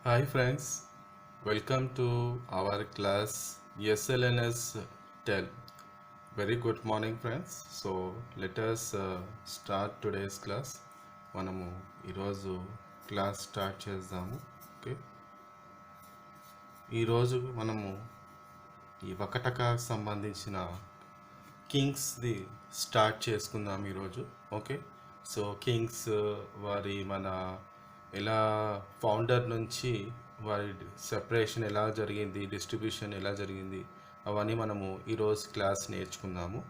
Hi friends, welcome to our class SLNS 10. Very good morning friends. So let us start today's class. మనము ఈరోజు class start చేద్దాము. Okay, ఈరోజు మనము ఈ వకటకాకు సంబంధించిన కింగ్స్ది స్టార్ట్ చేసుకుందాం ఈరోజు. ఓకే, సో కింగ్స్ వారి మన ఎలా ఫౌండర్ నుంచి వారి సెపరేషన్ ఎలా జరిగింది, డిస్ట్రిబ్యూషన్ ఎలా జరిగింది, అవన్నీ మనము ఈరోజు క్లాస్ నేర్చుకుందాము.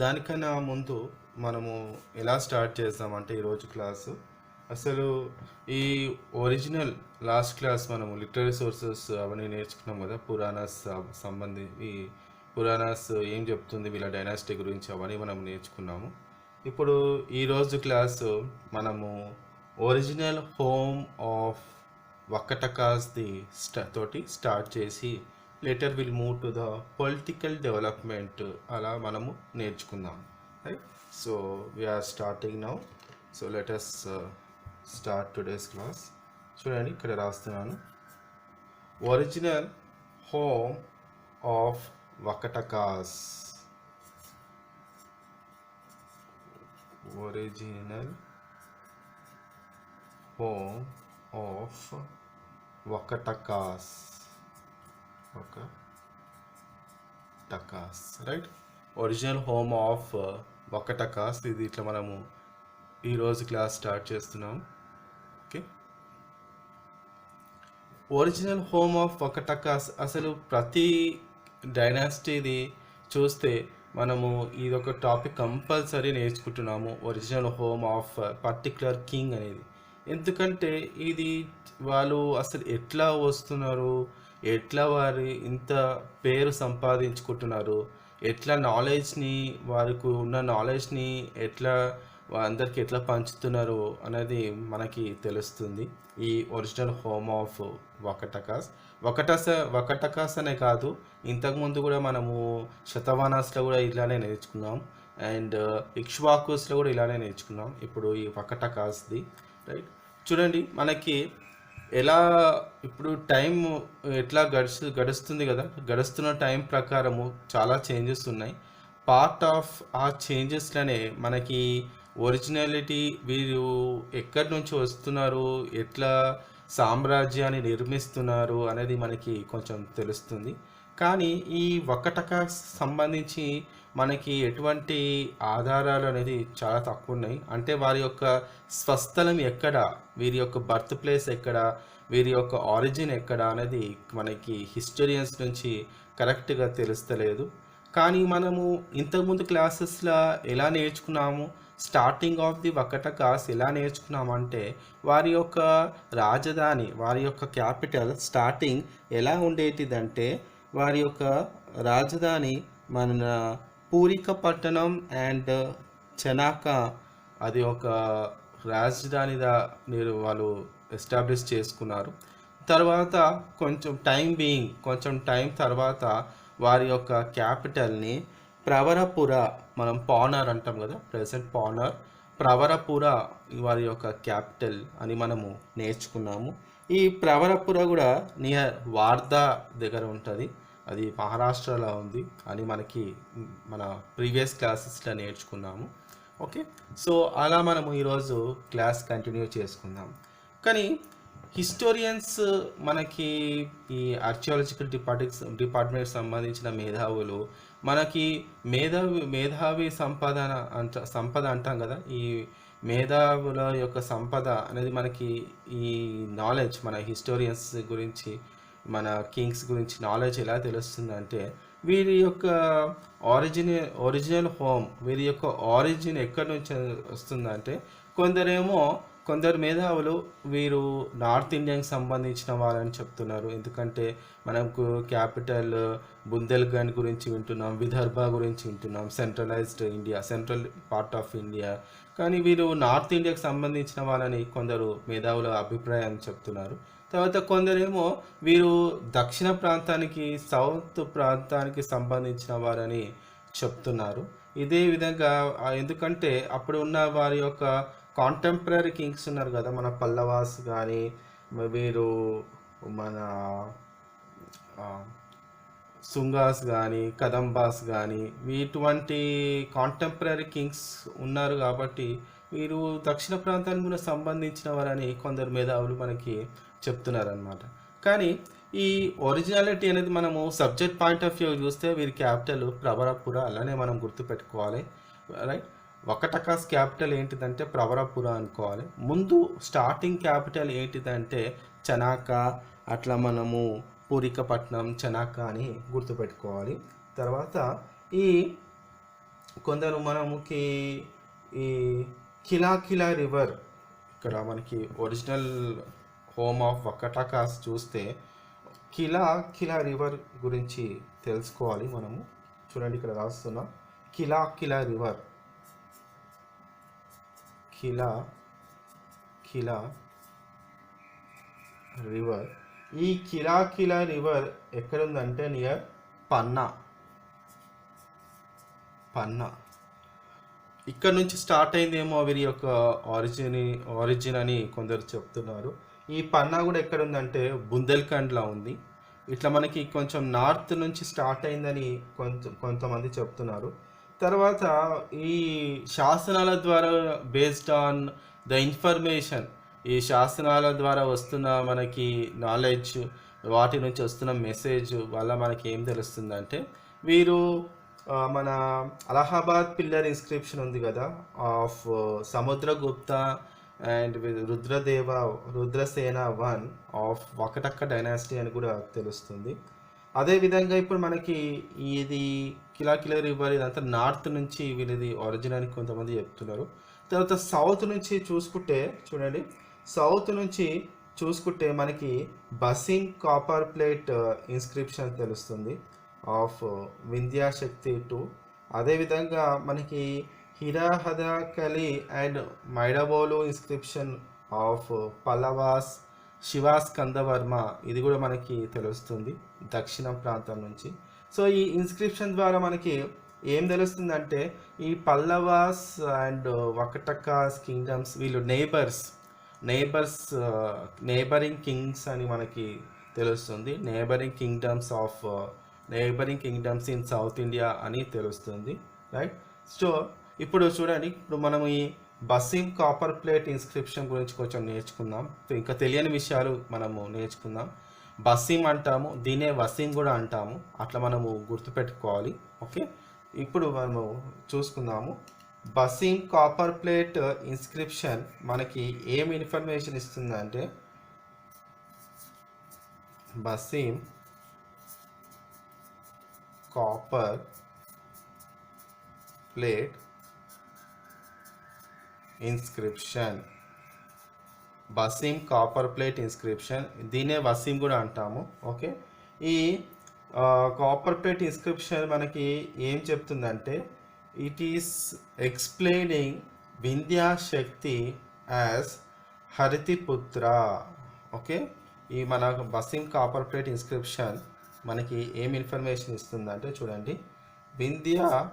దానికన్నా ముందు మనము ఎలా స్టార్ట్ చేద్దామంటే ఈరోజు క్లాసు అసలు ఈ ఒరిజినల్ లాస్ట్ క్లాస్ మనము లిటరరీ సోర్సెస్ అవన్నీ నేర్చుకున్నాం కదా, పురాణాస్ ఈ పురాణాస్ ఏం చెప్తుంది వీళ్ళ డైనాసిటీ గురించి అవన్నీ మనం నేర్చుకున్నాము. ఇప్పుడు ఈరోజు క్లాసు మనము ఒరిజినల్ హోమ్ ఆఫ్ వకటకాస్ తోటి స్టార్ట్ చేసి later will move to the political development అలా మనము నేర్చుకుందాం. Right, so we are starting now. So let us start today's class. చూడండి, ఇక్కడ రాస్తున్నాను, ఒరిజినల్ హోమ్ ఆఫ్ వకటకాస్. ఒరిజినల్ home of Vakatakas. Right, original home of Vakatakas. ఇది ఇట్లా మనము ఈరోజు క్లాస్ స్టార్ట్ చేస్తున్నాం. Okay, original home of Vakatakas అసలు ప్రతి డైనాసిటీది చూస్తే మనము ఇదొక టాపిక్ కంపల్సరీ నేర్చుకుంటున్నాము, original home of particular king అనేది. ఎందుకంటే ఇది వాళ్ళు అసలు ఎట్లా వస్తున్నారు, ఎట్లా వారు ఇంత పేరు సంపాదించుకుంటున్నారు, ఎట్లా నాలెడ్జ్ని వారికి ఉన్న నాలెడ్జ్ని ఎట్లా అందరికి ఎట్లా పంచుతున్నారు అనేది మనకి తెలుస్తుంది ఈ ఒరిజినల్ హోమ్ ఆఫ్ వకటకాస్. వకటకాస్ అనే కాదు, ఇంతకుముందు కూడా మనము శతవాహనాస్లో కూడా ఇలానే నేర్చుకున్నాం, అండ్ ఇక్ష్వాకుస్లో కూడా ఇలానే నేర్చుకున్నాం. ఇప్పుడు ఈ వకటకాస్ది రైట్. చూడండి, మనకి ఎలా ఇప్పుడు టైం ఎట్లా గడుస్తుంది కదా, గడుస్తున్న టైం ప్రకారము చాలా చేంజెస్ ఉన్నాయి. పార్ట్ ఆఫ్ ఆ చేంజెస్లోనే మనకి ఒరిజినాలిటీ, వీరు ఎక్కడి నుంచి వస్తున్నారు, ఎట్లా సామ్రాజ్యాన్ని నిర్మిస్తున్నారు అనేది మనకి కొంచెం తెలుస్తుంది. కానీ ఈ వకటకాస్ సంబంధించి మనకి ఎటువంటి ఆధారాలు అనేది చాలా తక్కువ ఉన్నాయి. అంటే వారి యొక్క స్వస్థలం ఎక్కడ, వీరి యొక్క బర్త్ ప్లేస్ ఎక్కడ, వీరి యొక్క ఆరిజిన్ ఎక్కడ అనేది మనకి హిస్టోరియన్స్ నుంచి కరెక్ట్గా తెలుస్తలేదు. కానీ మనము ఇంతకుముందు క్లాసెస్లో ఎలా నేర్చుకున్నాము, స్టార్టింగ్ ఆఫ్ ది వకటకాస్ ఎలా నేర్చుకున్నామంటే వారి యొక్క రాజధాని, వారి యొక్క క్యాపిటల్ స్టార్టింగ్ ఎలా ఉండేటిదంటే వారి యొక్క రాజధాని మన పూరిక పట్టణం అండ్ చెనాక, అది ఒక రాజధానిగా వాళ్ళు ఎస్టాబ్లిష్ చేసుకున్నారు. తర్వాత కొంచెం టైం తర్వాత వారి యొక్క క్యాపిటల్ని ప్రవరపుర, మనం పానర్ అంటాం కదా, ప్రెసెంట్ పానర్, ప్రవరపుర వారి యొక్క క్యాపిటల్ అని మనము నేర్చుకున్నాము. ఈ ప్రవరపుర కూడా నియర్ వార్దా దగ్గర ఉంటుంది, అది మహారాష్ట్రలో ఉంది అని మనకి మన ప్రీవియస్ క్లాసెస్లో నేర్చుకున్నాము. ఓకే, సో అలా మనము ఈరోజు క్లాస్ కంటిన్యూ చేసుకుందాం. కానీ హిస్టోరియన్స్ మనకి ఈ ఆర్కియాలజికల్ డిపార్ట్మెంట్ సంబంధించిన మేధావులు మనకి మేధావి సంపద అంటాం కదా, ఈ మేధావుల యొక్క సంపద అనేది మనకి ఈ నాలెడ్జ్, మన హిస్టోరియన్స్ గురించి, మన కింగ్స్ గురించి నాలెడ్జ్ ఎలా తెలుస్తుందంటే వీరి యొక్క ఒరిజినల్ హోమ్, వీరి యొక్క ఆరిజిన్ ఎక్కడి నుంచి వస్తుందంటే కొందరు మేధావులు వీరు నార్త్ ఇండియాకి సంబంధించిన వాళ్ళని చెప్తున్నారు. ఎందుకంటే మనకు క్యాపిటల్ బుందేల్ఖండ్ గురించి వింటున్నాం, విదర్భ గురించి వింటున్నాం, సెంట్రల్ పార్ట్ ఆఫ్ ఇండియా. కానీ వీరు నార్త్ ఇండియాకి సంబంధించిన వాళ్ళని కొందరు మేధావుల అభిప్రాయం చెప్తున్నారు. తర్వాత కొందరేమో వీరు దక్షిణ ప్రాంతానికి, సౌత్ ప్రాంతానికి సంబంధించిన వారని చెప్తున్నారు. ఇదే విధంగా ఎందుకంటే అప్పుడు ఉన్న వారి యొక్క కాంటెంపరీ కింగ్స్ ఉన్నారు కదా, మన పల్లవాస్ కానీ, వీరు మన ఆ, సుంగాస్ కానీ కదంబాస్ కానీ ఇటువంటి కాంటెంపరీ కింగ్స్ ఉన్నారు కాబట్టి వీరు దక్షిణ ప్రాంతానికి కూడా సంబంధించిన వారని కొందరు మేధావులు మనకి చెప్తున్నారనమాట. కానీ ఈ ఒరిజినాలిటీ అనేది మనము సబ్జెక్ట్ పాయింట్ ఆఫ్ వ్యూ చూస్తే వీరి క్యాపిటల్ ప్రవరపుర అలానే మనం గుర్తుపెట్టుకోవాలి, రైట్. వకటకాస్ క్యాపిటల్ ఏంటిదంటే ప్రవరపుర అనుకోవాలి. ముందు స్టార్టింగ్ క్యాపిటల్ ఏంటిదంటే చనాక, అట్లా మనము పూరికపట్నం, చనాక అని గుర్తుపెట్టుకోవాలి. తర్వాత ఈ కొందరు మనముకి ఈ కిలా రివర్, ఇక్కడ మనకి ఒరిజినల్ హోమ్ ఆఫ్ వకటకాస్ చూస్తే కిలా రివర్ గురించి తెలుసుకోవాలి మనము. చూడండి ఇక్కడ రాస్తున్నాం కిలా రివర్, కిలా రివర్. ఈ కిలా రివర్ ఎక్కడుందంటే నియర్ పన్నా. ఇక్కడ నుంచి స్టార్ట్ అయిందేమో వీరి యొక్క ఆరిజిన్ అని కొందరు చెప్తున్నారు. ఈ పన్నా కూడా ఎక్కడ ఉందంటే బుందేల్ఖండ్లో ఉంది. ఇట్లా మనకి కొంచెం నార్త్ నుంచి స్టార్ట్ అయిందని కొంతమంది చెప్తున్నారు. తర్వాత ఈ శాసనాల ద్వారా బేస్డ్ ఆన్ ద ఇన్ఫర్మేషన్, ఈ శాసనాల ద్వారా వస్తున్న మనకి నాలెడ్జ్, వాటి నుంచి వస్తున్న మెసేజ్ వల్ల మనకి ఏం తెలుస్తుందంటే వీరు మన అలహాబాద్ పిల్లర్ ఇన్స్క్రిప్షన్ ఉంది కదా of Samudragupta and Rudrasena one of Vakataka dynasty అని కూడా తెలుస్తుంది. అదేవిధంగా ఇప్పుడు మనకి ఇది కిలా రివర్ ఇదంతా నార్త్ నుంచి వీళ్ళది ఒరిజిన్ అని కొంతమంది చెప్తున్నారు. తర్వాత సౌత్ నుంచి చూసుకుంటే చూడండి, సౌత్ నుంచి చూసుకుంటే మనకి బసిం కాపర్ ప్లేట్ ఇన్స్క్రిప్షన్ తెలుస్తుంది ఆఫ్ వింధ్యాశక్తి 2. అదేవిధంగా మనకి హిరాహదకలి అండ్ మైడబోలు ఇన్స్క్రిప్షన్ ఆఫ్ పల్లవాస్ శివాస్కందవర్మ, ఇది కూడా మనకి తెలుస్తుంది దక్షిణ ప్రాంతం నుంచి. సో ఈ ఇన్స్క్రిప్షన్ ద్వారా మనకి ఏం తెలుస్తుందంటే ఈ పల్లవాస్ అండ్ వకటకాస్ కింగ్డమ్స్ వీళ్ళు నేబరింగ్ కింగ్స్ అని మనకి తెలుస్తుంది. Neighbouring kingdoms in south India అని తెలుస్తుంది, రైట్. సో ఇప్పుడు చూడండి, ఇప్పుడు మనం ఈ బసిం కాపర్ ప్లేట్ ఇన్స్క్రిప్షన్ గురించి కొంచెం నేర్చుకుందాం. ఇంకా తెలియని విషయాలు మనము నేర్చుకుందాం. బసిం అంటాము, దీనే వసీం కూడా అంటాము, అట్లా మనము గుర్తుపెట్టుకోవాలి. ఓకే, ఇప్పుడు మనము చూసుకుందాము. బసిం కాపర్ ప్లేట్ ఇన్స్క్రిప్షన్ మనకి ఏం ఇన్ఫర్మేషన్ ఇస్తుందంటే Basim copper plate inscription, Basim copper plate inscription, దీనే వసీం కూడా అంటాము. ఓకే, ఈ కాపర్ ప్లేట్ ఇన్స్క్రిప్షన్ మనకి ఏం చెప్తుందంటే it is explaining Vindhyashakti as Haritiputra. Okay, ఈ మన బసిం కాపర్ ప్లేట్ ఇన్స్క్రిప్షన్ మనకి ఏం ఇన్ఫర్మేషన్ ఇస్తుందంటే చూడండి, వింధ్యాశక్తి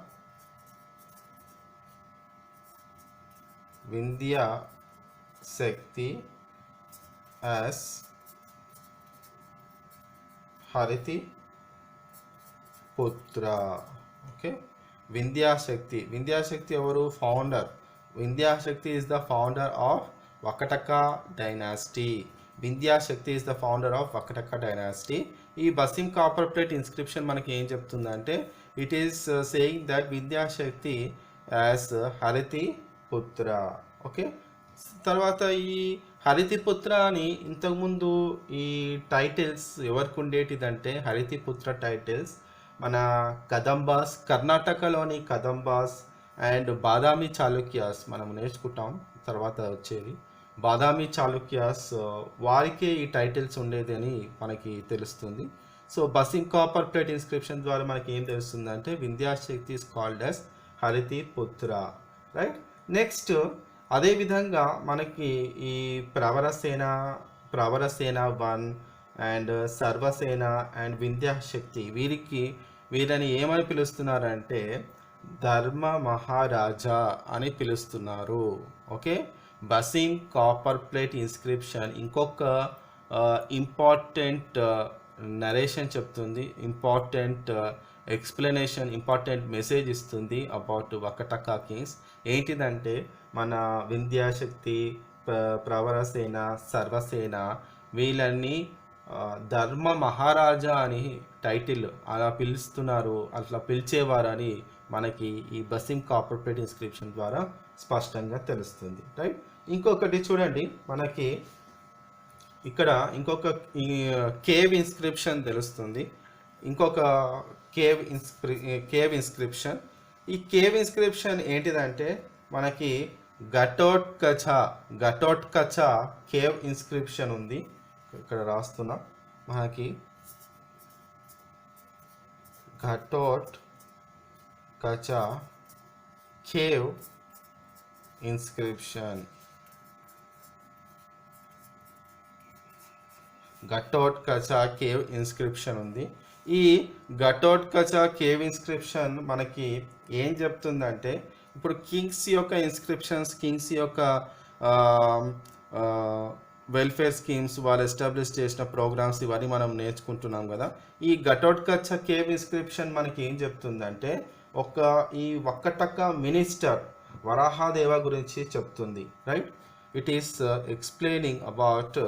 as Haritiputra. Okay, Vindhyashakti ఎవరు? Founder. Vindhyashakti is the founder of Vakataka dynasty. Vindhyashakti is the founder of Vakataka dynasty. ఈ బసిం కాపర్ ప్లేట్ ఇన్స్క్రిప్షన్ మనకి ఏం చెప్తుందంటే it is saying that Vindhyashakti as Haritiputra. Okay, తర్వాత ఈ హరితిపుత్ర అని ఇంతకుముందు ఈ టైటిల్స్ ఎవరికి ఉండేటిదంటే హరితిపుత్ర టైటిల్స్ మన కదంబాస్, కర్ణాటకలోని కదంబాస్ అండ్ బాదామి చాళుక్యాస్ మనం నేర్చుకుంటాం తర్వాత వచ్చేది. బాదామి చాళుక్యాస్ వారికే ఈ టైటిల్స్ ఉండేది అని మనకి తెలుస్తుంది. సో బసిం కాపర్ ప్లేట్ ఇన్స్క్రిప్షన్ ద్వారా మనకి ఏం తెలుస్తుంది అంటే వింధ్యాశక్తి ఇస్ కాల్డ్ యాజ్ హరితి పుత్ర, రైట్. నెక్స్ట్ అదేవిధంగా మనకి ఈ ప్రవరసేన 1 అండ్ సర్వసేన అండ్ వింధ్యాశక్తి వీరని ఏమని పిలుస్తున్నారంటే ధర్మ మహారాజా అని పిలుస్తున్నారు. ఓకే, బసిం కాపర్ ప్లేట్ ఇన్స్క్రిప్షన్ ఇంకొక ఇంపార్టెంట్ నరేషన్ చెప్తుంది, ఇంపార్టెంట్ ఎక్స్ప్లెనేషన్, ఇంపార్టెంట్ మెసేజ్ ఇస్తుంది అబౌట్ వకటకా కింగ్స్. ఏంటిదంటే మన వింధ్యాశక్తి, ప్రవరసేన, సర్వసేన వీళ్ళని ధర్మ మహారాజా అని టైటిల్ అలా పిలుస్తున్నారు, అట్లా పిలిచేవారని మనకి ఈ బసిం కాపర్పేట్ ఇన్స్క్రిప్షన్ ద్వారా స్పష్టంగా తెలుస్తుంది. రైట్. ఇంకొకటి చూడండి, మనకి ఇక్కడ ఇంకొక కేవ్ ఇన్స్క్రిప్షన్ తెలుస్తుంది, ఇంకొక కేవ్ ఇన్స్క్రిప్షన్. ఈ కేవ్ ఇన్స్క్రిప్షన్ ఏంటిదంటే మనకి ఘటోత్కచ కేవ్ ఇన్స్క్రిప్షన్ ఉంది. ఇక్కడ రాస్తున్నా, మనకి Ghatotkacha cave inscription, Ghatotkacha cave inscription ఉంది. ఈ ఘటోత్కచ కేవ్ ఇన్స్క్రిప్షన్ మనకి ఏం చెప్తుందంటే, ఇప్పుడు కింగ్స్ యొక్క ఇన్స్క్రిప్షన్స్, కింగ్స్ యొక్క వెల్ఫేర్ స్కీమ్స్, వాళ్ళు ఎస్టాబ్లిష్ చేసిన ప్రోగ్రామ్స్ ఇవన్నీ మనం నేర్చుకుంటున్నాం కదా. ఈ ఘటోత్కచ కేవ్ ఇన్స్క్రిప్షన్ మనకి ఏం చెప్తుందంటే ఈ వకటక మినిస్టర్ వరాహదేవ గురించి చెప్తుంది. Right. It is explaining about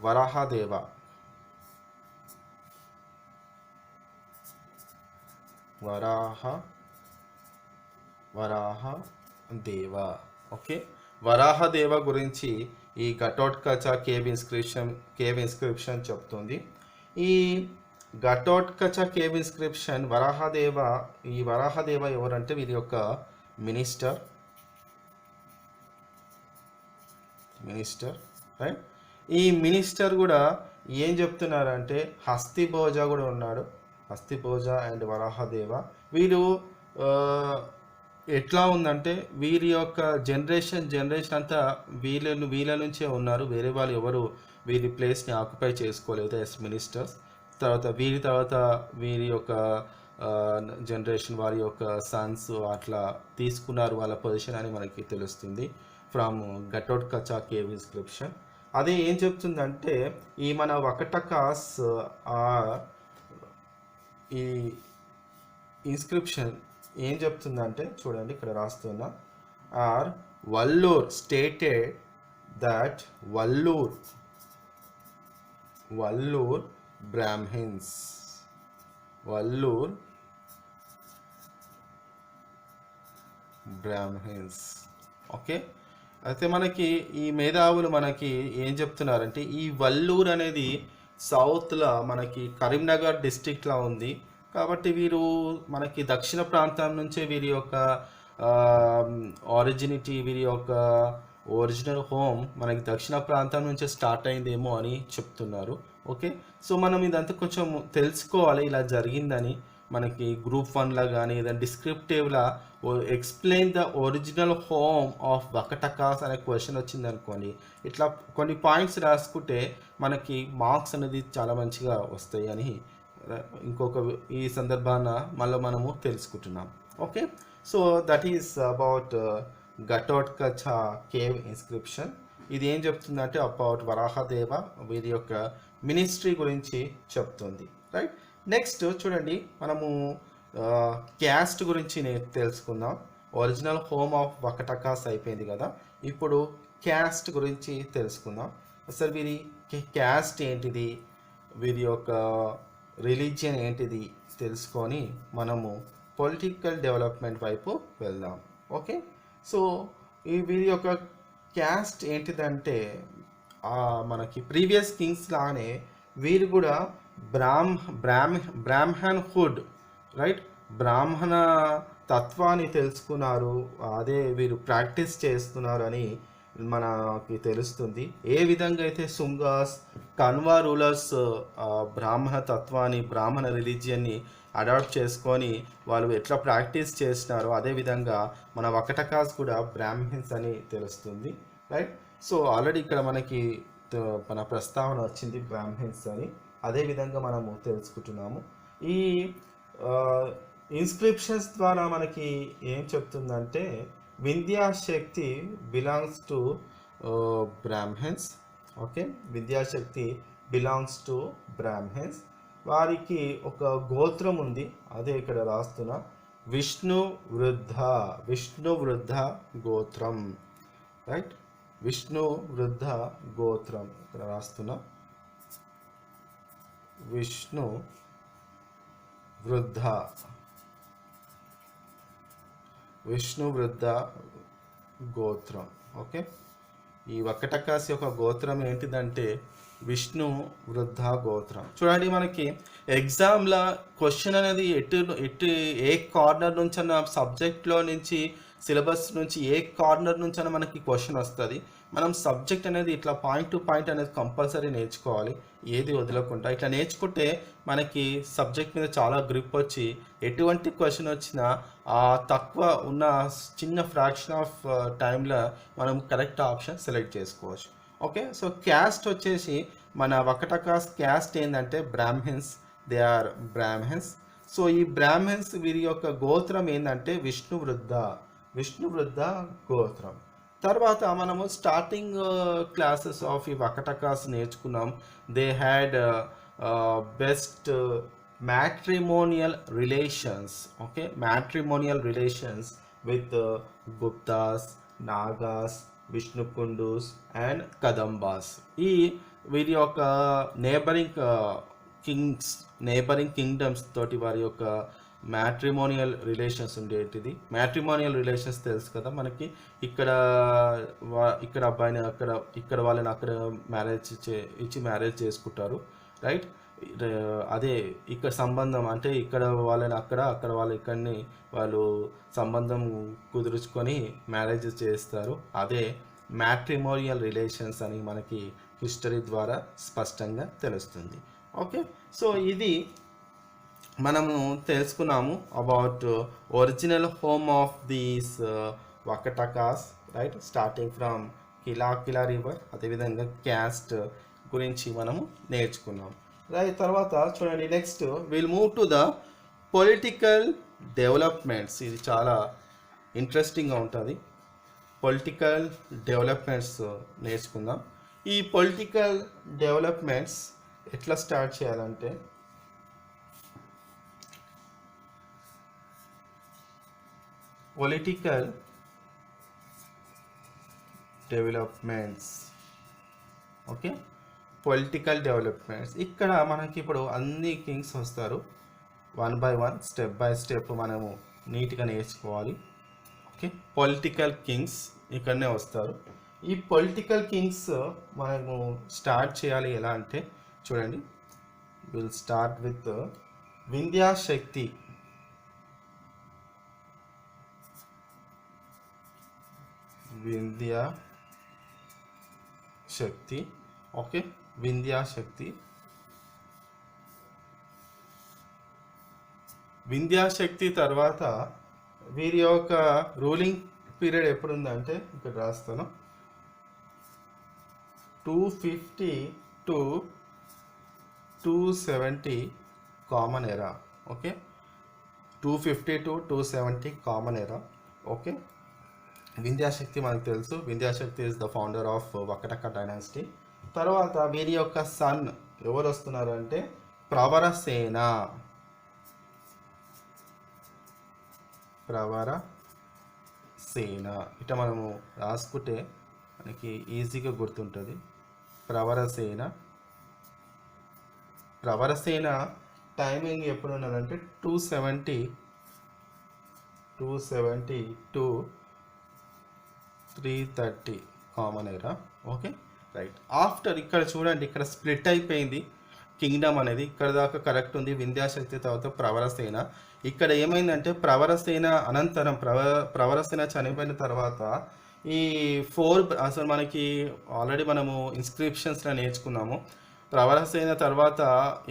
Varahadeva. Varahadeva. Okay, Varahadeva గురించి ఈ ఘటోత్కచ కేవ్ ఇన్స్క్రిప్షన్ చెప్తుంది. ఈ ఘటోత్కచ కేవ్ ఇన్స్క్రిప్షన్ ఈ వరాహదేవ ఎవరంటే వీరి యొక్క మినిస్టర్. రైట్. ఈ మినిస్టర్ కూడా ఏం చెప్తున్నారంటే హస్తిభోజ కూడా ఉన్నాడు, హస్తిభోజ అండ్ వరాహదేవ. వీరు ఎట్లా ఉందంటే వీరి యొక్క జనరేషన్ అంతా వీళ్ళ నుంచే ఉన్నారు, వేరే వాళ్ళు ఎవరు వీరి ప్లేస్ని ఆక్యుపై చేసుకోలేదు యాజ్ మినిస్టర్స్. తర్వాత వీరి యొక్క జనరేషన్ వారి యొక్క సన్స్ అట్లా తీసుకున్నారు వాళ్ళ పొజిషన్ అని మనకి తెలుస్తుంది ఫ్రమ్ ఘటోత్కచ కేవ్ ఇన్స్క్రిప్షన్. అదే ఏం చెప్తుందంటే ఈ మన వకటకాస్ ఈ ఇన్స్క్రిప్షన్ ఏం చెప్తుందంటే చూడండి, ఇక్కడ రాస్తున్నా. Vallur stated that Vallur Brahmins okay. అయితే మనకి ఈ మేధావులు మనకి ఏం చెప్తున్నారంటే ఈ వల్లూర్ అనేది సౌత్లో మనకి కరీంనగర్ డిస్ట్రిక్ట్లో ఉంది. కాబట్టి వీరు మనకి దక్షిణ ప్రాంతం నుంచే వీరి యొక్క వీరి యొక్క ఒరిజినల్ హోమ్ మనకి దక్షిణ ప్రాంతం నుంచే స్టార్ట్ అయిందేమో అని చెప్తున్నారు. ఓకే. సో మనం ఇదంతా కొంచెం తెలుసుకోవాలి, ఇలా జరిగిందని. మనకి గ్రూప్ 1లా కానీ ఏదైనా డిస్క్రిప్టివ్లా explain the original home of Vakatakas అనే క్వశ్చన్ వచ్చింది అనుకోండి, ఇట్లా కొన్ని పాయింట్స్ రాసుకుంటే మనకి మార్క్స్ అనేది చాలా మంచిగా వస్తాయి అని ఈ సందర్భాన మళ్ళీ మనము తెలుసుకుంటున్నాం. Okay. So that is about Ghatotkacha cave inscription. ఇది ఏం చెప్తుందంటే అబౌట్ వరాహదేవ వీరి యొక్క మినిస్ట్రీ గురించి చెప్తుంది. రైట్. నెక్స్ట్ చూడండి, మనము క్యాస్ట్ గురించి తెలుసుకుందాం. ఒరిజినల్ హోమ్ ఆఫ్ వకటకాస్ అయిపోయింది కదా, ఇప్పుడు క్యాస్ట్ గురించి తెలుసుకుందాం. అసలు వీరి క్యాస్ట్ ఏంటిది, వీరి యొక్క రిలీజియన్ ఏంటిది తెలుసుకొని మనము పొలిటికల్ డెవలప్మెంట్ వైపు వెళ్దాం. ఓకే. సో వీరి యొక్క క్యాస్ట్ ఏంటిదంటే మనకి ప్రీవియస్ కింగ్స్ లానే వీరు కూడా బ్రాహ్మణ్హుడ్, రైట్, బ్రాహ్మణ తత్వాన్ని తెలుసుకున్నారు, అదే వీరు ప్రాక్టీస్ చేస్తున్నారు అని మనకి తెలుస్తుంది. ఏ విధంగా అయితే శుంగాస్, కన్వా రూలర్స్ బ్రాహ్మణ తత్వాన్ని, బ్రాహ్మణ రిలీజియన్ని అడాప్ట్ చేసుకొని వాళ్ళు ఎట్లా ప్రాక్టీస్ చేసినారో అదేవిధంగా మన వకటకాస్ కూడా బ్రాహ్మిన్స్ అని తెలుస్తుంది. రైట్. సో ఆల్రెడీ ఇక్కడ మనకి మన ప్రస్తావన వచ్చింది బ్రాహ్మిన్స్ అని, అదేవిధంగా మనము తెలుసుకుంటున్నాము. ఈ ఇన్స్క్రిప్షన్స్ ద్వారా మనకి ఏం చెప్తుందంటే Vindhyashakti belongs to Brahmins okay, Vidyashakti belongs to Brahmins. వారికి ఒక గోత్రం ఉంది, అదే ఇక్కడ రాస్తున్నా, విష్ణు వృద్ధ. విష్ణు వృద్ధ గోత్రం, రైట్. విష్ణు వృద్ధ గోత్రం ఇక్కడ రాస్తున్నా, విష్ణు వృద్ధ, విష్ణు వృద్ధ గోత్రం. ఓకే, ఈ వక్కటకాసి యొక్క గోత్రం ఏంటిదంటే విష్ణు వృద్ధ గోత్రం. చూడండి, మనకి ఎగ్జామ్లో క్వశ్చన్ అనేది ఎటు ఏ కార్నర్ నుంచి అన్న సబ్జెక్ట్లో నుంచి సిలబస్ నుంచి ఏ కార్నర్ నుంచి అన్న మనకి క్వశ్చన్ వస్తుంది. మనం సబ్జెక్ట్ అనేది ఇట్లా పాయింట్ టు పాయింట్ అనేది కంపల్సరీ నేర్చుకోవాలి, ఏది వదలకుండా. ఇట్లా నేర్చుకుంటే మనకి సబ్జెక్ట్ మీద చాలా గ్రిప్ వచ్చి ఎటువంటి క్వశ్చన్ వచ్చినా తక్కువ ఉన్న చిన్న ఫ్రాక్షన్ ఆఫ్ టైంలో మనం కరెక్ట్ ఆప్షన్ సెలెక్ట్ చేసుకోవచ్చు. ఓకే, సో క్యాస్ట్ వచ్చేసి మన వకటకాస్ క్యాస్ట్ ఏంటంటే Brahmins, they are Brahmins. So ఈ బ్రాహ్మిన్స్ వీరి యొక్క గోత్రం ఏంటంటే విష్ణు వృద్ధ, విష్ణు వృద్ధ గోత్రం. తర్వాత మనము స్టార్టింగ్ క్లాసెస్ ఆఫ్ ఈ వకటకాస్ నేర్చుకున్నాం. They had best matrimonial relations. Okay, matrimonial relations with Guptas, Nagas, Vishnukundins and Kadambas. ఈ వీరి యొక్క నేబరింగ్ కింగ్డమ్స్ తోటి వారి యొక్క మ్యాట్రిమోనియల్ రిలేషన్స్ ఉండేటిది. మ్యాట్రిమోనియల్ రిలేషన్స్ తెలుసు కదా మనకి, ఇక్కడ అబ్బాయిని ఇక్కడ వాళ్ళని అక్కడ ఇచ్చి మ్యారేజ్ చేసుకుంటారు, రైట్. అదే ఇక్కడ సంబంధం అంటే ఇక్కడ వాళ్ళని అక్కడ వాళ్ళు ఇక్కడిని వాళ్ళు సంబంధం కుదుర్చుకొని మ్యారేజ్ చేస్తారు. అదే మ్యాట్రిమోనియల్ రిలేషన్స్ అని మనకి హిస్టరీ ద్వారా స్పష్టంగా తెలుస్తుంది. ఓకే, సో ఇది మనము తెలుసుకున్నాము about original home of these Vakatakas, right. Starting from Kila river, అదేవిధంగా క్యాస్ట్ గురించి మనము నేర్చుకున్నాం, రైట్. తర్వాత చూడండి, next will move to the political developments. ఇది చాలా ఇంట్రెస్టింగ్గా ఉంటుంది. పొలిటికల్ డెవలప్మెంట్స్ నేర్చుకుందాం. ఈ పొలిటికల్ డెవలప్మెంట్స్ ఎట్లా స్టార్ట్ చేయాలంటే, political developments, okay, political developments. ఇక్కడ మనకి ఇప్పుడు అన్ని కింగ్స్ వస్తారు, one by one, step by step మనము నీట్గా నేర్చుకోవాలి. ఓకే, పొలిటికల్ కింగ్స్ ఇక్కడనే వస్తారు. ఈ పొలిటికల్ కింగ్స్ మనము స్టార్ట్ చేయాలి ఎలా అంటే, చూడండి, విల్ స్టార్ట్ విత్ వింధ్యాశక్తి. వింధ్యాశక్తి, ఓకే, వింధ్యాశక్తి. వింధ్యాశక్తి తర్వాత వీరి యొక్క రూలింగ్ పీరియడ్ ఎప్పుడు ఉందంటే ఇక్కడ రాస్తాను, 250 to 270 common era. Okay, 250 to 270 common era. Okay, Vindhyashakti మనకు తెలుసు, Vindhyashakti is the founder of Vakataka dynasty. తర్వాత వీరి యొక్క సన్ ఎవరు వస్తున్నారు అంటే ప్రవరసేన. ప్రవరసేన ఇట మనము రాసుకుంటే మనకి ఈజీగా గుర్తుంటుంది. ప్రవరసేన టైమింగ్ ఎప్పుడు ఉన్నదంటే 270 to 330 common era. Okay, right. After ఇక్కడ చూడండి, ఇక్కడ స్ప్లిట్ అయిపోయింది కింగ్డమ్ అనేది, ఇక్కడ దాకా కరెక్ట్ ఉంది. వింధ్యాశక్తి తర్వాత ప్రవరసేన. ఇక్కడ ఏమైందంటే ప్రవరసేన అనంతరం ప్రవరసేన చనిపోయిన తర్వాత ఈ అసలు మనకి ఆల్రెడీ మనము ఇన్స్క్రిప్షన్స్లో నేర్చుకున్నాము. ప్రవరసేన తర్వాత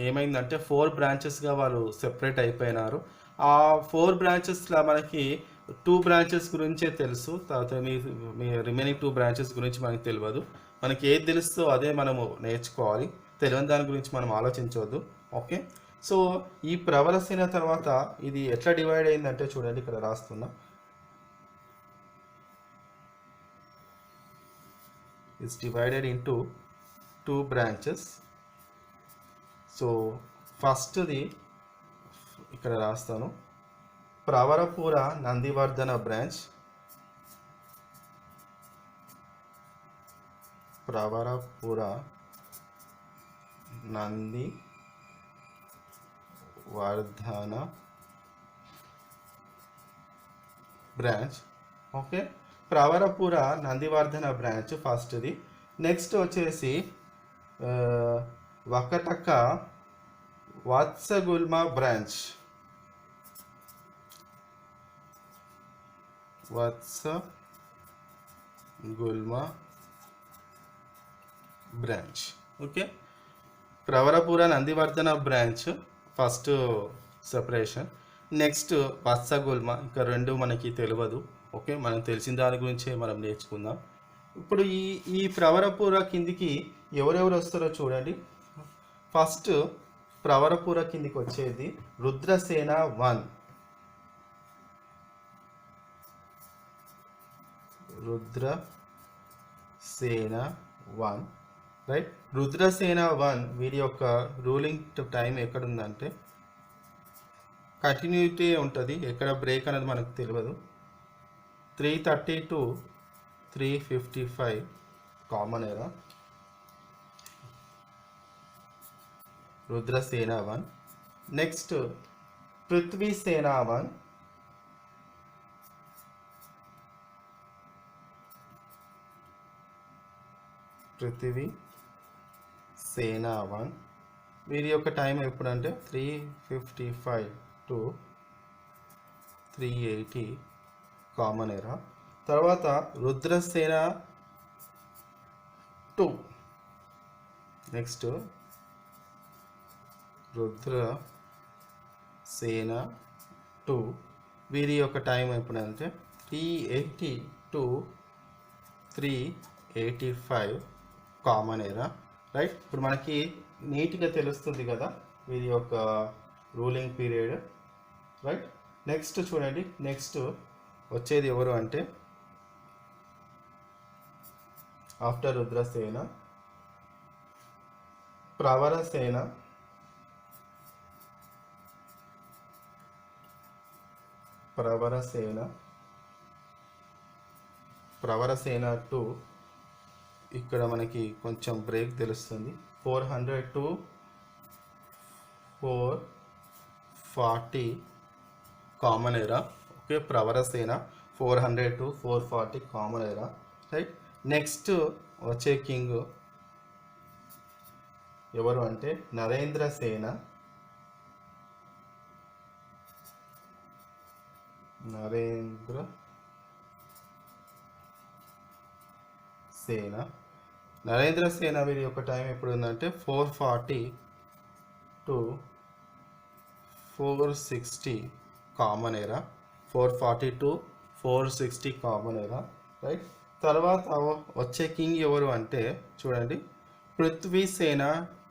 ఏమైందంటే 4 బ్రాంచెస్గా వాళ్ళు సెపరేట్ అయిపోయినారు. ఆ 4 బ్రాంచెస్లో మనకి 2 బ్రాంచెస్ గురించే తెలుసు, తర్వాత మీ రిమైనింగ్ 2 బ్రాంచెస్ గురించి మనకి తెలియదు. మనకి ఏది తెలుస్తుందో అదే మనము నేర్చుకోవాలి, తెలియని దాని గురించి మనం ఆలోచించవద్దు. ఓకే, సో ఈ ప్రవరసేన తర్వాత ఇది ఎట్లా డివైడ్ అయిందంటే చూడండి, ఇక్కడ రాస్తున్నా, it's divided into 2 branches. So ఫస్ట్ది ఇక్కడ రాస్తాను, ప్రవరపుర Nandivardhana branch, ప్రవరపుర Nandivardhana branch. Okay, ప్రవరపుర Nandivardhana branch ఫస్ట్ది. నెక్స్ట్ వచ్చేసి Vakataka వత్సగుల్మ branch, వత్సగుల్మ branch. Okay, ప్రవరపుర Nandivardhana branch first separation. Next వత్సగుల్మ, ఇంకా రెండు మనకి తెలియదు. ఓకే, మనం తెలిసిన దాని గురించే మనం నేర్చుకుందాం. ఇప్పుడు ఈ ప్రవరపుర కిందికి ఎవరెవరు వస్తారో చూడండి. ఫస్ట్ ప్రవరపుర కిందికి వచ్చేది రుద్రసేన 1, రుద్రసేన 1, రైట్. రుద్రసేన 1 వీరి యొక్క రూలింగ్ టైం ఎక్కడుందంటే కంటిన్యూటీ ఉంటుంది, ఎక్కడ బ్రేక్ అనేది మనకు తెలియదు. 330 to 355 కామన్ ఎరా. రుద్రసేన 1. నెక్స్ట్ పృథ్వీసేన 1, పృథ్వీసేన 1 వీరి యొక్క టైం ఎప్పుడంటే 355 to 380 కామన్ ఎరా. తర్వాత రుద్రసేన 2. నెక్స్ట్ రుద్రసేన 2 వీరి యొక్క టైం ఎప్పుడంటే 380 to 385 కామన్ ఎరా, రైట్. ఇప్పుడు మనకి నీట్గా తెలుస్తుంది కదా వీరి యొక్క రూలింగ్ పీరియడ్, రైట్. నెక్స్ట్ చూడండి, నెక్స్ట్ వచ్చేది ఎవరు అంటే ఆఫ్టర్ రుద్రసేన ప్రవరసేన, ప్రవరసేన 2. ఇక్కడ మనకి కొంచెం బ్రేక్ తెలుస్తుంది. 400 to 440 common era. Okay, Pravarasena 400 to 440 common era, right. Next వచ్చే కింగ్ ఎవరు అంటే నరేంద్రసేన, నరేంద్రసేన వీరి యొక్క టైం ఎప్పుడు ఉందంటే 440 to 460 కామన్ ఎరా. 440 to 460 కామన్ ఎరా, రైట్. తర్వాత వచ్చే కింగ్ ఎవరు అంటే చూడండి పృథ్వీసేన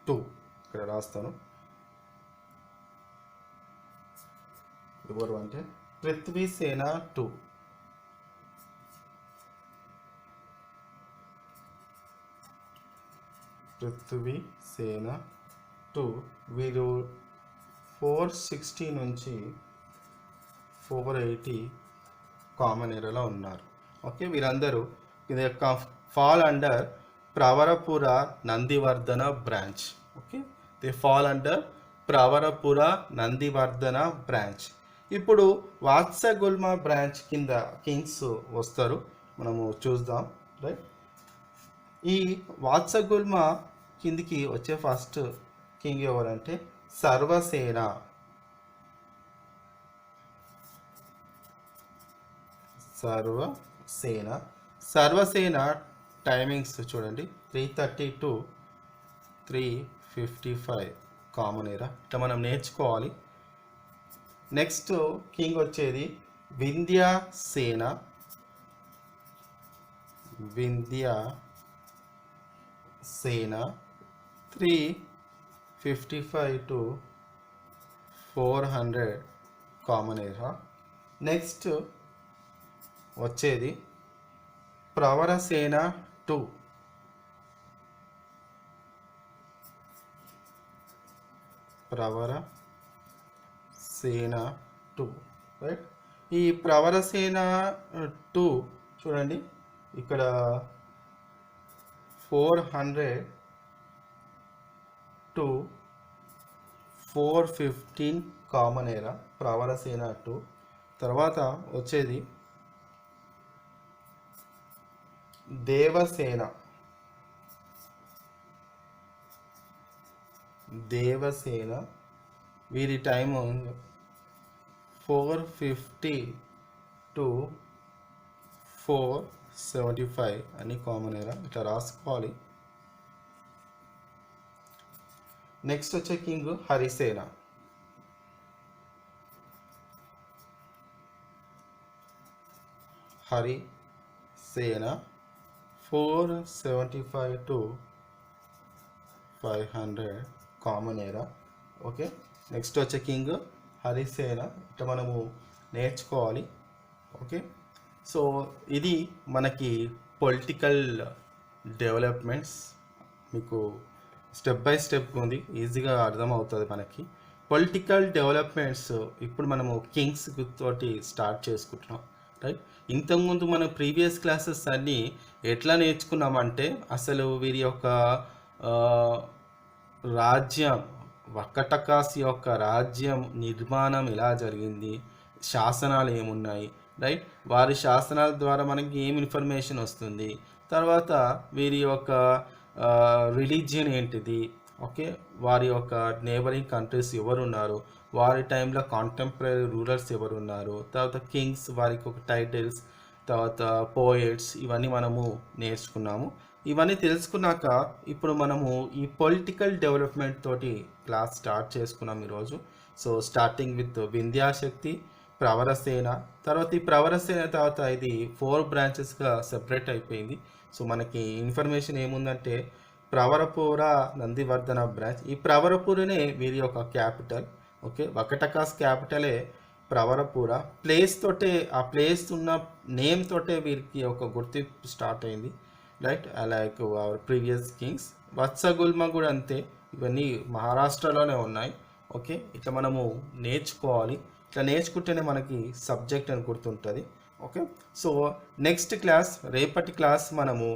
2. ఇక్కడ రాస్తాను, ఎవరు అంటే పృథ్వీసేన 2. పృథ్వీసేన 2 వీరు 460 నుంచి 480 కామన్ ఎరాలో ఉన్నారు. ఓకే, వీరందరూ ఇది యొక్క fall under Pravarapura Nandivardhana branch. Okay, they fall under Pravarapura Nandivardhana branch. ఇప్పుడు వాత్సగుల్మ బ్రాంచ్ కింద కింగ్స్ వస్తారు, మనము చూద్దాం, రైట్. ఈ వాత్సగుల్మ కిందికి వచ్చే ఫస్ట్ కింగ్ ఎవరంటే సర్వసేన, సర్వసేన టైమింగ్స్ చూడండి 330 to 355 కామన్ ఎరా. ఇట్లా మనం నేర్చుకోవాలి. నెక్స్ట్ కింగ్ వచ్చేది వింధ్యసేన, 355 to 400 కామన్ ఎరా. నెక్స్ట్ వచ్చేది ప్రవరసేన 2, ప్రవర సేన 2, రైట్. ఈ ప్రవరసేన 2 చూడండి, ఇక్కడ 400 to 415 కామన్ ఏరా ప్రవరసేన 2. తర్వాత వచ్చేది దేవసేన. వీరి టైం 450 to 475 అని కామన్ ఏరా, ఇట్లా రాసుకోవాలి. నెక్స్ట్ వచ్చే king Harisena. Harisena 475 to 500 common ఏరా. ఓకే, నెక్స్ట్ వచ్చే కింగ్ హరిసేన, ఇట్లా మనము నేర్చుకోవాలి. ఓకే, సో ఇది మనకి పొలిటికల్ డెవలప్మెంట్స్, మీకు స్టెప్ బై స్టెప్ ఉంది, ఈజీగా అర్థమవుతుంది మనకి. పొలిటికల్ డెవలప్మెంట్స్ ఇప్పుడు మనము కింగ్స్ తోటి స్టార్ట్ చేసుకుంటున్నాం, రైట్. ఇంతకుముందు మన ప్రీవియస్ క్లాసెస్ అన్నీ ఎట్లా నేర్చుకున్నామంటే, అసలు వీరి యొక్క రాజ్యం, వకటకాస్ యొక్క రాజ్యం నిర్మాణం ఎలా జరిగింది, శాసనాలు ఏమున్నాయి, రైట్. వారి శాసనాల ద్వారా మనకి ఏం ఇన్ఫర్మేషన్ వస్తుంది, తర్వాత వీరి యొక్క రిలీజియన్ ఏంటిది, ఓకే, వారి యొక్క నేబరింగ్ కంట్రీస్ ఎవరు ఉన్నారు, వారి టైంలో కాంటెంపరీ రూలర్స్ ఎవరు ఉన్నారు, తర్వాత కింగ్స్ వారికి ఒక టైటిల్స్, తర్వాత పోయెట్స్, ఇవన్నీ మనము నేర్చుకున్నాము. ఇవన్నీ తెలుసుకున్నాక ఇప్పుడు మనము ఈ పొలిటికల్ డెవలప్మెంట్ తోటి క్లాస్ స్టార్ట్ చేసుకున్నాం ఈరోజు. సో స్టార్టింగ్ విత్ వింధ్యాశక్తి, ప్రవరసేన, తర్వాత ఈ ప్రవరసేన తర్వాత ఇది 4 బ్రాంచెస్గా సెపరేట్ అయిపోయింది. సో మనకి ఇన్ఫర్మేషన్ ఏముందంటే ప్రవరపుర నందివర్ధన బ్రాంచ్, ఈ ప్రవరపురనే వీరి యొక్క క్యాపిటల్. ఓకే, వకటకాస్ క్యాపిటలే ప్రవరపుర. ప్లేస్ తోటే, ఆ ప్లేస్ ఉన్న నేమ్ తోటే వీరికి ఒక గుర్తింపు స్టార్ట్ అయింది, right. Like our previous kings. Vatsagulma కూడా అంతే, ఇవన్నీ మహారాష్ట్రలోనే ఉన్నాయి. ఓకే, ఇట్లా మనము నేర్చుకోవాలి, ఇట్లా నేర్చుకుంటేనే మనకి సబ్జెక్ట్ అని గుర్తుంటుంది. ఓకే, సో నెక్స్ట్ క్లాస్, రేపటి క్లాస్ మనము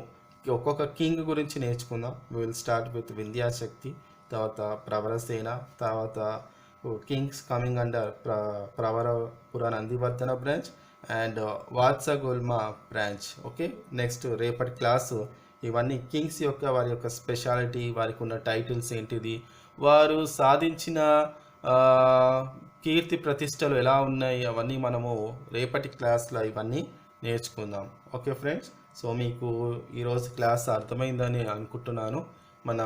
ఒక్కొక్క కింగ్ గురించి నేర్చుకుందాం. విల్ స్టార్ట్ విత్ వింధ్యాశక్తి, తర్వాత ప్రవరసేన, తర్వాత kings coming under Pravarapura Nandivardhana branch and Vatsagulma branch. Okay, next రేపటి క్లాసు ఇవన్నీ కింగ్స్ యొక్క వారి యొక్క స్పెషాలిటీ, వారికి ఉన్న టైటిల్స్ ఏంటిది, వారు సాధించిన కీర్తి ప్రతిష్టలు ఎలా ఉన్నాయి, అవన్నీ మనము రేపటి క్లాస్లో ఇవన్నీ నేర్చుకుందాం. ఓకే ఫ్రెండ్స్, సో మీకు ఈరోజు క్లాస్ అర్థమైందని అనుకుంటున్నాను. మన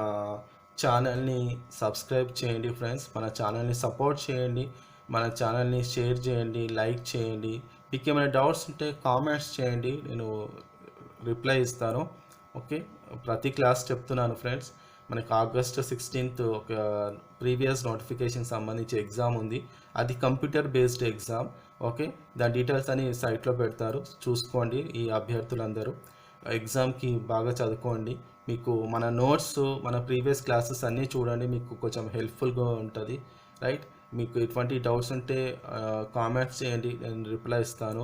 ఛానల్ని సబ్స్క్రైబ్ చేయండి ఫ్రెండ్స్, మన ఛానల్ని సపోర్ట్ చేయండి, మన ఛానల్ని షేర్ చేయండి, లైక్ చేయండి. మీకు ఏమైనా డౌట్స్ ఉంటే కామెంట్స్ చేయండి, నేను రిప్లై ఇస్తాను. ఓకే, ప్రతి క్లాస్ చెప్తున్నాను ఫ్రెండ్స్. మనకి August 16th ఒక ప్రీవియస్ నోటిఫికేషన్ సంబంధించి ఎగ్జామ్ ఉంది, అది కంప్యూటర్ బేస్డ్ ఎగ్జామ్. ఓకే, దాని డీటెయిల్స్ అని సైట్లో పెడతారు, చూసుకోండి. ఈ అభ్యర్థులందరూ ఎగ్జామ్కి బాగా చదువుకోండి. మీకు మన నోట్స్, మన ప్రీవియస్ క్లాసెస్ అన్నీ చూడండి, మీకు కొంచెం హెల్ప్ఫుల్గా ఉంటుంది, రైట్. మీకు ఎటువంటి డౌట్స్ ఉంటే కామెంట్స్ చేయండి, నేను రిప్లై ఇస్తాను.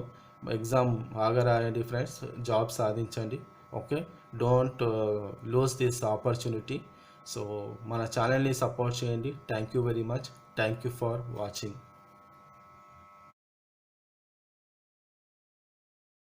ఎగ్జామ్ బాగా రాయండి ఫ్రెండ్స్, జాబ్ సాధించండి. Okay, don't lose this opportunity. So మన ఛానల్ని సపోర్ట్ చేయండి. Thank you very much. Thank you for watching.